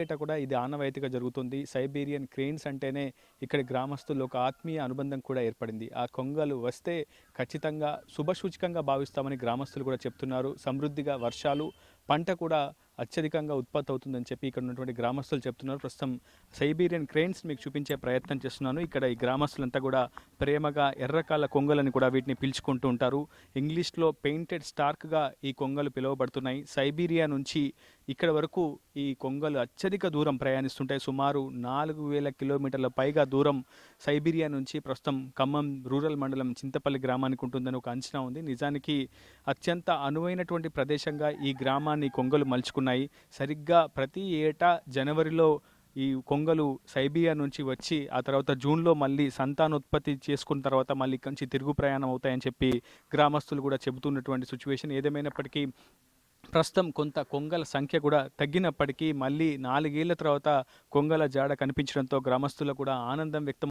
బయట కూడా ఇది ఆనవాయితీగా జరుగుతుంది. సైబీరియన్ క్రేన్స్ అంటేనే ఇక్కడి గ్రామస్తుల్లో ఒక ఆత్మీయ అనుబంధం కూడా ఏర్పడింది. ఆ కొంగలు వస్తే ఖచ్చితంగా శుభసూచకంగా భావిస్తామని గ్రామస్తులు కూడా చెప్తున్నారు. సమృద్ధిగా వర్షాలు, పంట కూడా అత్యధికంగా ఉత్పత్తి అవుతుందని చెప్పి ఇక్కడ ఉన్నటువంటి గ్రామస్తులు చెప్తున్నారు. ప్రస్తుతం సైబీరియన్ క్రేన్స్ మీకు చూపించే ప్రయత్నం చేస్తున్నాను. ఇక్కడ ఈ గ్రామస్తులంతా కూడా ప్రేమగా ఎర్రకాళ్ళ కొంగలని కూడా వీటిని పిలుచుకుంటూ ఉంటారు. ఇంగ్లీష్లో పెయింటెడ్ స్టార్క్గా ఈ కొంగలు పిలువబడుతున్నాయి. సైబీరియా నుంచి ఇక్కడ వరకు ఈ కొంగలు అత్యధిక దూరం ప్రయాణిస్తుంటాయి. సుమారు 4000 కిలోమీటర్ల పైగా దూరం సైబీరియా నుంచి ప్రస్తుతం ఖమ్మం రూరల్ మండలం చింతపల్లి గ్రామానికి ఉంటుందని ఒక అంచనా ఉంది. నిజానికి అత్యంత అనువైనటువంటి ప్రదేశంగా ఈ గ్రామాన్ని కొంగలు మలుచుకున్నాయి. సరిగ్గా ప్రతి ఏటా జనవరిలో ఈ కొంగలు సైబీరియా నుంచి వచ్చి ఆ తర్వాత జూన్లో మళ్ళీ సంతానోత్పత్తి చేసుకున్న తర్వాత మళ్ళీ ఇక్కడి నుంచి తిరుగు ప్రయాణం అవుతాయని చెప్పి గ్రామస్తులు కూడా చెబుతున్నటువంటి సిచ్యువేషన్. ఏదేమైనప్పటికీ ప్రస్తుతం కొంత కొంగల సంఖ్య కూడా తగ్గినప్పటికీ మళ్ళీ 4 ఏళ్ల తర్వాత కొంగల జాడ కనిపించడంతో గ్రామస్తులకు కూడా ఆనందం వ్యక్తం